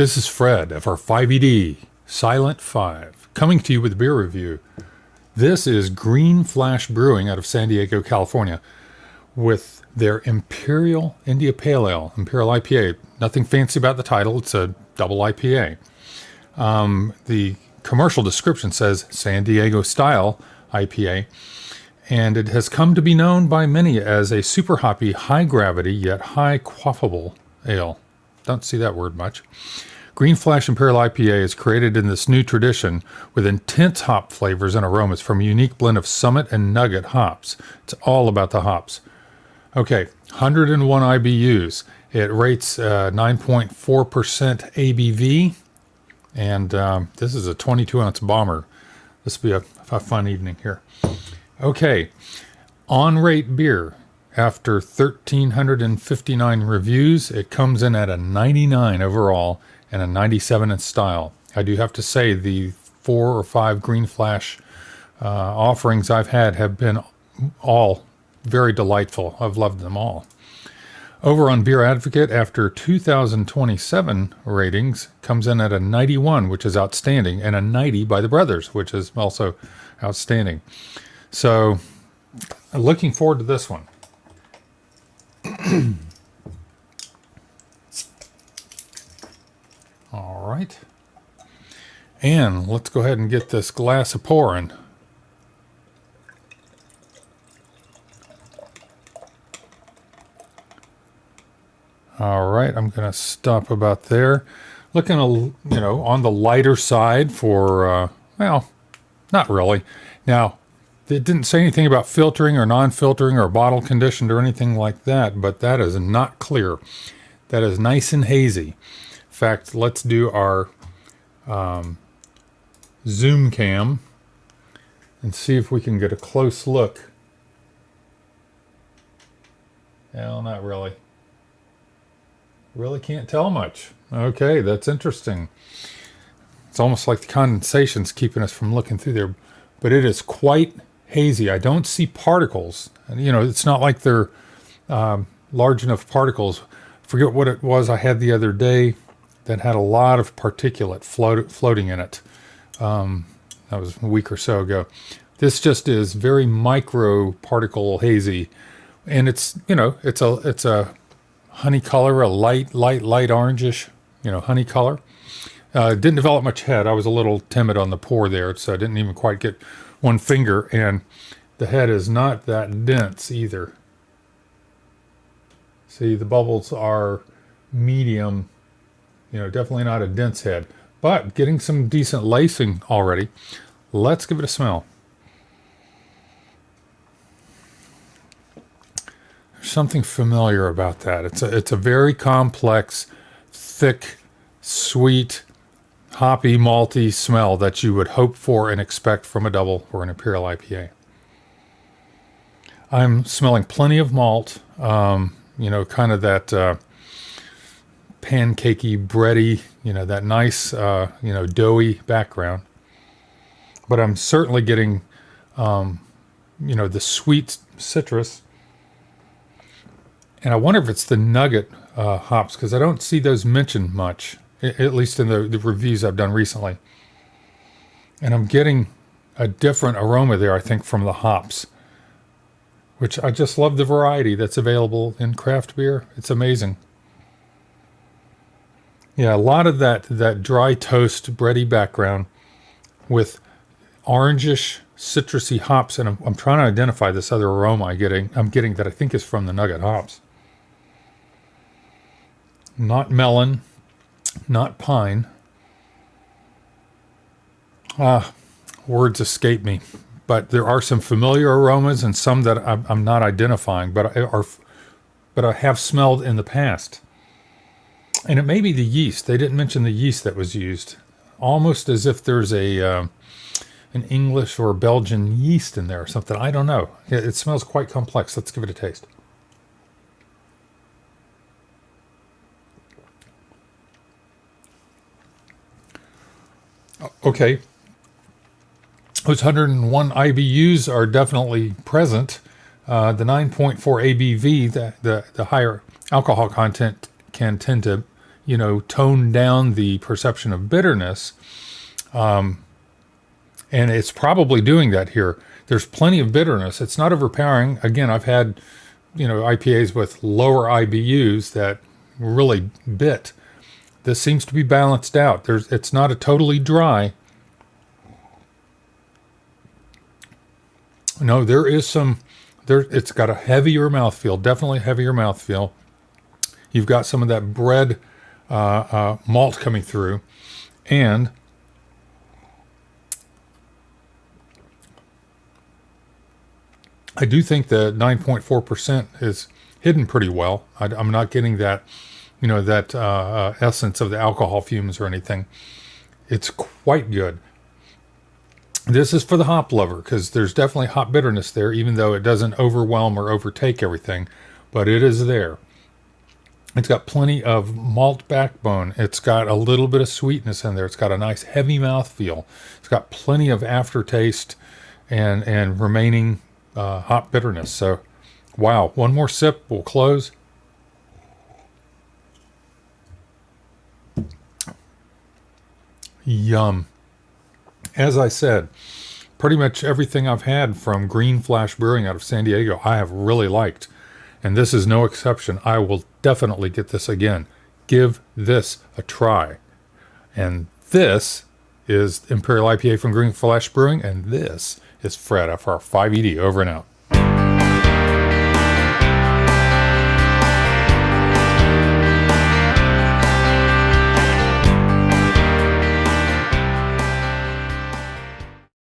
This is Fred of our 5ED Silent 5, coming to you with a beer review. This is Green Flash Brewing out of San Diego, California, with their Imperial India Pale Ale, Imperial IPA. Nothing fancy about the title, it's a double IPA. The commercial description says San Diego style IPA, and it has come to be known by many as a super hoppy, high gravity, yet high quaffable ale. Don't see that word much. Green Flash Imperial IPA is created in this new tradition with intense hop flavors and aromas from a unique blend of Summit and Nugget hops. It's all about the hops. Okay, 101 IBUs. It rates 9.4% ABV, and this is a 22-ounce bomber. This will be a fun evening here. Okay, on-rate beer. After 1,359 reviews, it comes in at a 99 overall and a 97 in style. I do have to say the 4 or 5 Green Flash offerings I've had have been all very delightful. I've loved them all. Over on Beer Advocate, after 2027 ratings, comes in at a 91, which is outstanding, and a 90 by the Brothers, which is also outstanding. So, looking forward to this one. All right. And let's go ahead and get this glass of pouring. All right, I'm going to stop about there. Looking, on the lighter side for, well, not really. Now, it didn't say anything about filtering or non-filtering or bottle conditioned or anything like that, but that is not clear. That is nice and hazy. In fact, let's do our zoom cam and see if we can get a close look. Well, not really. Really can't tell much. Okay, that's interesting. It's almost like the condensation's keeping us from looking through there, but it is quite hazy. I don't see particles. And, it's not like they're large enough particles. Forget what it was I had the other day that had a lot of particulate floating in it. That was a week or so ago. This just is very micro particle hazy, and it's a honey color, a light orangish, honey color. Didn't develop much head. I was a little timid on the pour there, so I didn't even quite get one finger, and the head is not that dense either. See, the bubbles are medium, definitely not a dense head, but getting some decent lacing already. Let's give it a smell. There's something familiar about that. It's a very complex, thick, sweet, hoppy, malty smell that you would hope for and expect from a double or an Imperial IPA. I'm smelling plenty of malt, kind of that pancakey, bready, that nice, doughy background. But I'm certainly getting, the sweet citrus. And I wonder if it's the nugget hops, because I don't see those mentioned much, at least in the reviews I've done recently. And I'm getting a different aroma there, I think, from the hops, which I just love the variety that's available in craft beer. It's amazing. Yeah, a lot of that dry toast, bready background with orangish, citrusy hops, and I'm trying to identify this other aroma I'm getting that I think is from the nugget hops. Not melon, not pine. Words escape me, but there are some familiar aromas and some that I'm not identifying, but I have smelled in the past. And it may be the yeast. They didn't mention the yeast that was used, almost as if there's an English or Belgian yeast in there or something. I don't know. It smells quite complex. Let's give it a taste. Okay. Those 101 IBUs are definitely present. The 9.4 ABV, the higher alcohol content can tend to, tone down the perception of bitterness. And it's probably doing that here. There's plenty of bitterness. It's not overpowering. Again, I've had, IPAs with lower IBUs that really bit. This seems to be balanced out. It's not a totally dry. No, there is some, it's got a heavier mouthfeel, definitely heavier mouthfeel. You've got some of that bread malt coming through. And I do think the 9.4% is hidden pretty well. I'm not getting that, that essence of the alcohol fumes or anything. It's quite good. This is for the hop lover, because there's definitely hop bitterness there, even though it doesn't overwhelm or overtake everything, but it is there. It's got plenty of malt backbone. It's got a little bit of sweetness in there. It's got a nice heavy mouthfeel. It's got plenty of aftertaste and remaining hop bitterness. So, wow. One more sip, we'll close. Yum. As I said, pretty much everything I've had from Green Flash Brewing out of San Diego, I have really liked. And this is no exception. I will definitely get this again. Give this a try. And this is Imperial IPA from Green Flash Brewing, and this is Fred, FR5ED, over and out.